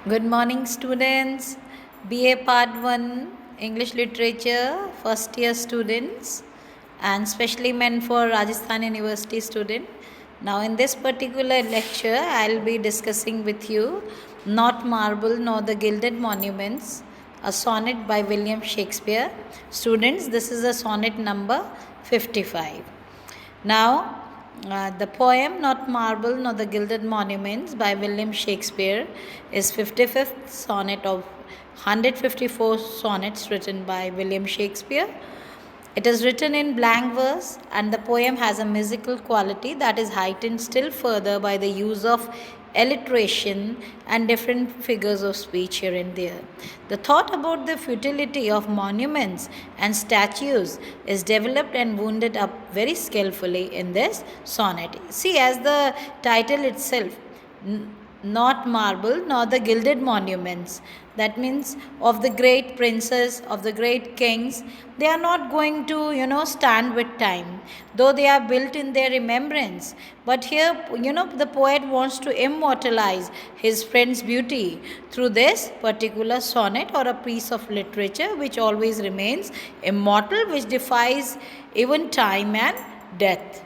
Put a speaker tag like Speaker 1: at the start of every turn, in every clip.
Speaker 1: Good morning, students. BA Part 1 English Literature, first year students, and specially meant for Rajasthan University student. Now, in this particular lecture, I'll be discussing with you Not Marble Nor the Gilded Monuments, a sonnet by William Shakespeare. Students, this is a sonnet number 55. Now, the poem Not Marble Nor the Gilded Monuments by William Shakespeare is 55th sonnet of 154 sonnets written by William Shakespeare. It is written in blank verse, and the poem has a musical quality that is heightened still further by the use of alliteration and different figures of speech here and there. The thought about the futility of monuments and statues is developed and wounded up very skillfully in this sonnet. See, as the title itself, not marble nor the gilded monuments. That means of the great princes, of the great kings, they are not going to, stand with time, though they are built in their remembrance. But here, the poet wants to immortalize his friend's beauty through this particular sonnet or a piece of literature which always remains immortal, which defies even time and death.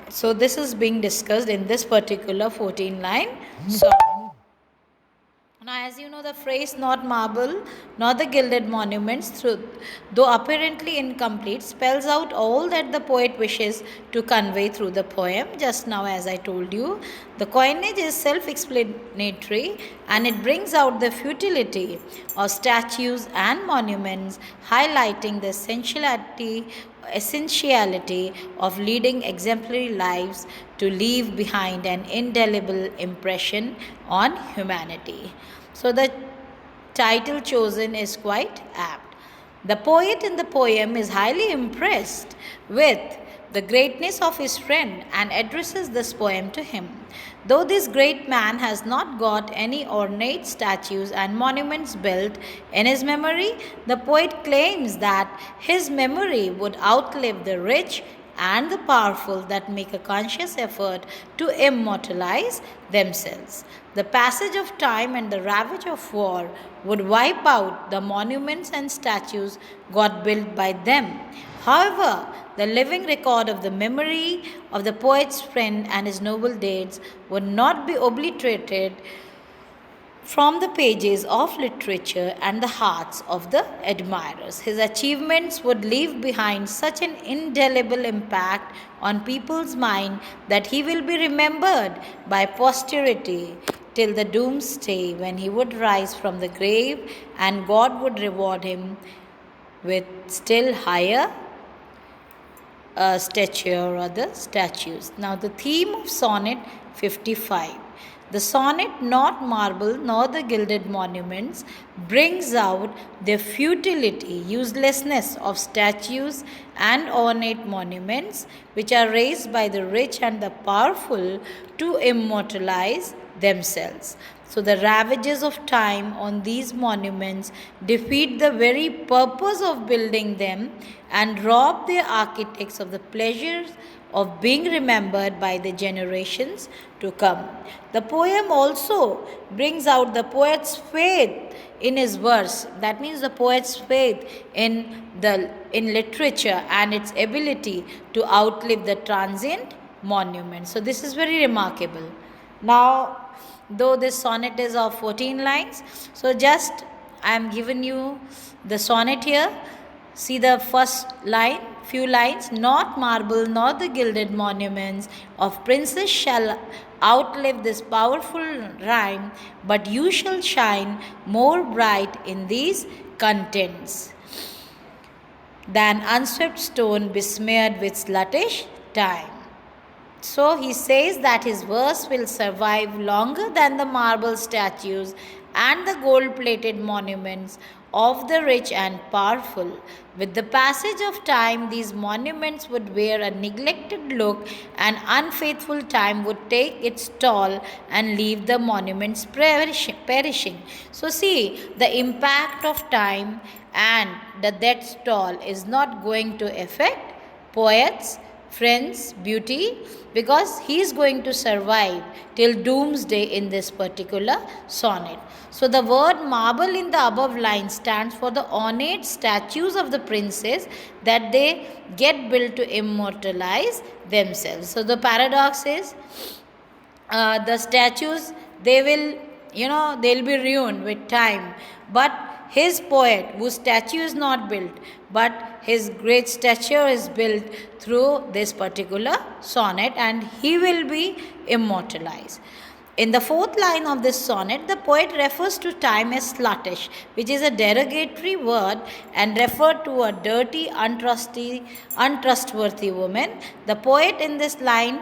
Speaker 1: So this is being discussed in this particular 14 line sonnet. Now, as you know, the phrase not marble, nor the gilded monuments, though apparently incomplete, spells out all that the poet wishes to convey through the poem. Just now, as I told you, the coinage is self explanatory and it brings out the futility of statues and monuments, highlighting the essentiality of leading exemplary lives to leave behind an indelible impression on humanity. So the title chosen is quite apt. The poet in the poem is highly impressed with the greatness of his friend and addresses this poem to him. Though this great man has not got any ornate statues and monuments built in his memory, the poet claims that his memory would outlive the rich and the powerful that make a conscious effort to immortalize themselves. The passage of time and the ravage of war would wipe out the monuments and statues got built by them. However, the living record of the memory of the poet's friend and his noble deeds would not be obliterated from the pages of literature and the hearts of the admirers. His achievements would leave behind such an indelible impact on people's mind that he will be remembered by posterity till the doomsday, when he would rise from the grave and God would reward him with still higher stature or the statues. Now, the theme of sonnet 55. The sonnet, not marble nor the gilded monuments, brings out the futility, uselessness of statues and ornate monuments which are raised by the rich and the powerful to immortalize themselves. So, the ravages of time on these monuments defeat the very purpose of building them and rob their architects of the pleasures of being remembered by the generations to come. The poem also brings out the poet's faith in his verse. That means the poet's faith in literature and its ability to outlive the transient monument. So this is very remarkable. Now, though this sonnet is of 14 lines, so just I am giving you the sonnet here. See the first line, few lines. Not marble nor the gilded monuments of princes shall outlive this powerful rhyme, but you shall shine more bright in these contents than unswept stone besmeared with sluttish time. So he says that his verse will survive longer than the marble statues and the gold plated monuments of the rich and powerful. With the passage of time, these monuments would wear a neglected look, and unfaithful time would take its toll and leave the monuments perishing. So, see, the impact of time and the death's toll is not going to affect poets friend's beauty, because he is going to survive till doomsday in this particular sonnet. So the word marble in the above line stands for the ornate statues of the princes that they get built to immortalize themselves. So the paradox is, the statues, they will, they'll be ruined with time, but his poet, whose statue is not built, but his great stature is built through this particular sonnet, and he will be immortalized. In the fourth line of this sonnet, the poet refers to time as sluttish, which is a derogatory word and referred to a dirty, untrustworthy woman. The poet in this line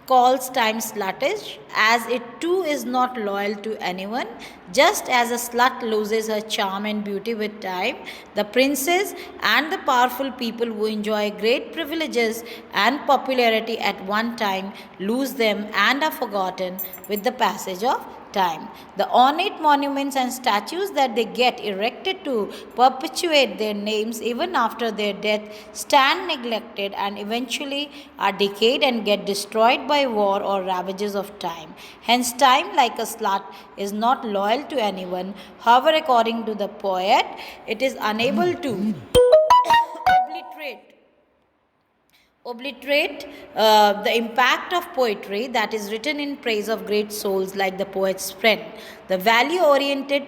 Speaker 1: calls time sluttish, as it too is not loyal to anyone. Just as a slut loses her charm and beauty with time, the princes and the powerful people who enjoy great privileges and popularity at one time lose them and are forgotten with the passage of time. The ornate monuments and statues that they get erected to perpetuate their names even after their death stand neglected and eventually are decayed and get destroyed by war or ravages of time. Hence, time, like a slut, is not loyal to anyone. However, according to the poet, it is unable to obliterate the impact of poetry that is written in praise of great souls like the poet's friend. The value oriented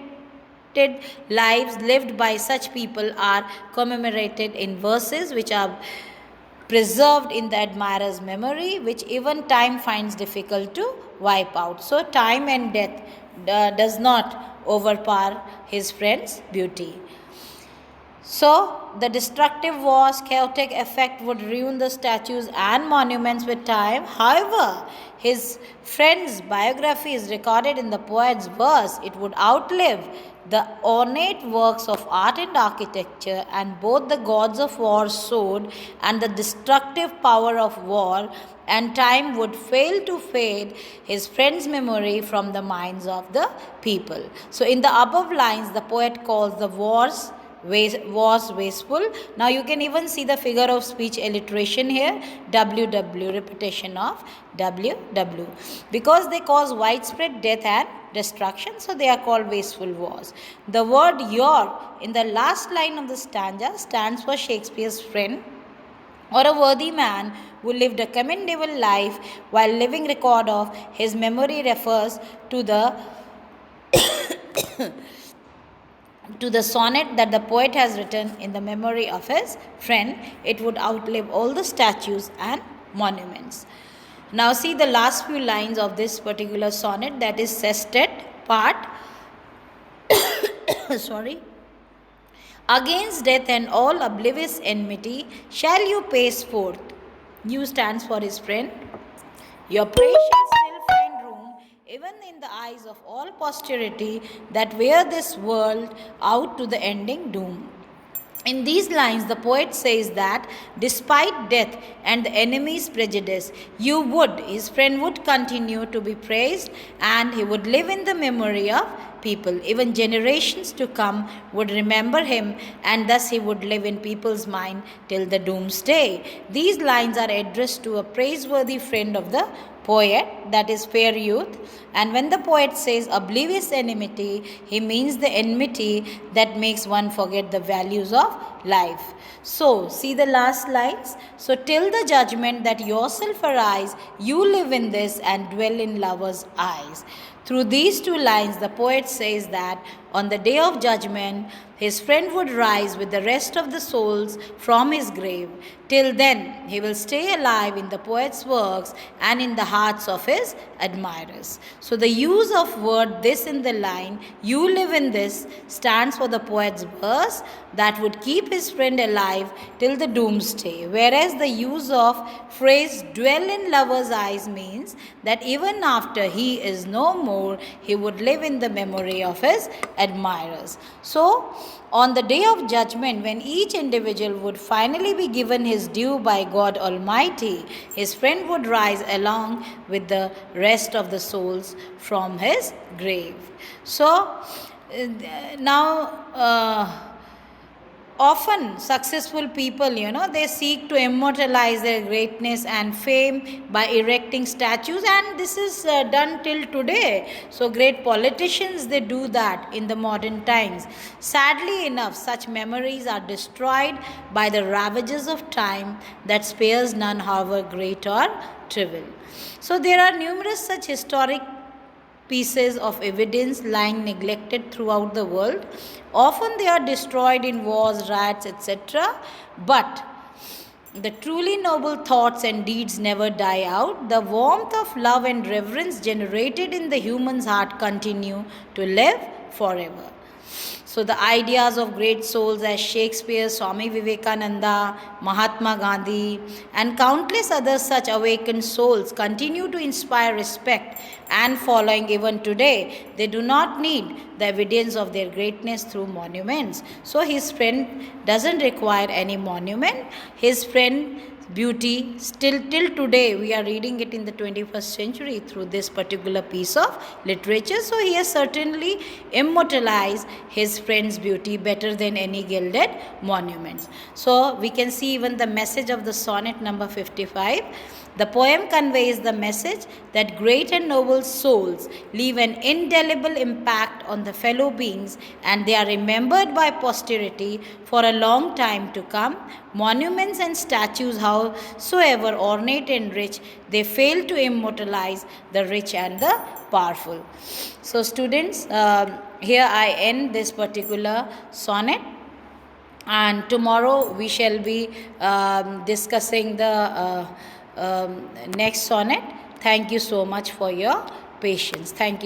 Speaker 1: lives lived by such people are commemorated in verses which are preserved in the admirer's memory, which even time finds difficult to wipe out. So, time and death does not overpower his friend's beauty. So, the destructive wars, chaotic effect would ruin the statues and monuments with time. However, his friend's biography is recorded in the poet's verse. It would outlive the ornate works of art and architecture, and both the gods of war, sword, and the destructive power of war and time would fail to fade his friend's memory from the minds of the people. So, in the above lines, the poet calls the was wasteful. Now you can even see the figure of speech alliteration here, WW, repetition of WW, because they cause widespread death and destruction, so they are called wasteful wars. The word your in the last line of the stanza stands for Shakespeare's friend, or a worthy man who lived a commendable life, while living record of his memory refers to the sonnet that the poet has written in the memory of his friend. It would outlive all the statues and monuments. Now see the last few lines of this particular sonnet, that is sestet part. Sorry. Against death and all oblivious enmity shall you pace forth. You stands for his friend. Your praise shall still find room even in the eyes of all posterity that wear this world out to the ending doom. In these lines, the poet says that despite death and the enemy's prejudice, his friend would continue to be praised, and he would live in the memory of people. Even generations to come would remember him, and thus he would live in people's mind till the doomsday. These lines are addressed to a praiseworthy friend of the poet, that is fair youth. And when the poet says oblivious enmity, he means the enmity that makes one forget the values of life. So, see the last lines. So, till the judgment that yourself arise, you live in this and dwell in lovers' eyes. Through these two lines, the poet says that on the day of judgment, his friend would rise with the rest of the souls from his grave. Till then, he will stay alive in the poet's works and in the hearts of his admirers. So, the use of word this in the line, you live in this, stands for the poet's verse that would keep his friend alive till the doomsday. Whereas the use of phrase dwell in lover's eyes means that even after he is no more, he would live in the memory of his admirers. So, on the day of judgment, when each individual would finally be given his due by God Almighty, his friend would rise along with the rest of the souls from his grave. So, now often successful people, they seek to immortalize their greatness and fame by erecting statues, and this is done till today. So great politicians, they do that in the modern times. Sadly enough, such memories are destroyed by the ravages of time that spares none, however great or trivial. So there are numerous such historic pieces of evidence lying neglected throughout the world. Often they are destroyed in wars, riots, etc. But the truly noble thoughts and deeds never die out. The warmth of love and reverence generated in the human's heart continue to live forever. So the ideas of great souls as Shakespeare, Swami Vivekananda, Mahatma Gandhi, and countless other such awakened souls continue to inspire respect and following even today. They do not need the evidence of their greatness through monuments. So his friend doesn't require any monument. His friend beauty still till today we are reading it in the 21st century through this particular piece of literature. So he has certainly immortalized his friend's beauty better than any gilded monuments. So we can see even the message of the sonnet number 55. The poem conveys the message that great and noble souls leave an indelible impact on the fellow beings, and they are remembered by posterity for a long time to come. Monuments and statues, howsoever ornate and rich, they fail to immortalize the rich and the powerful. So students, here I end this particular sonnet, and tomorrow we shall be discussing the next sonnet. Thank you so much for your patience. Thank you.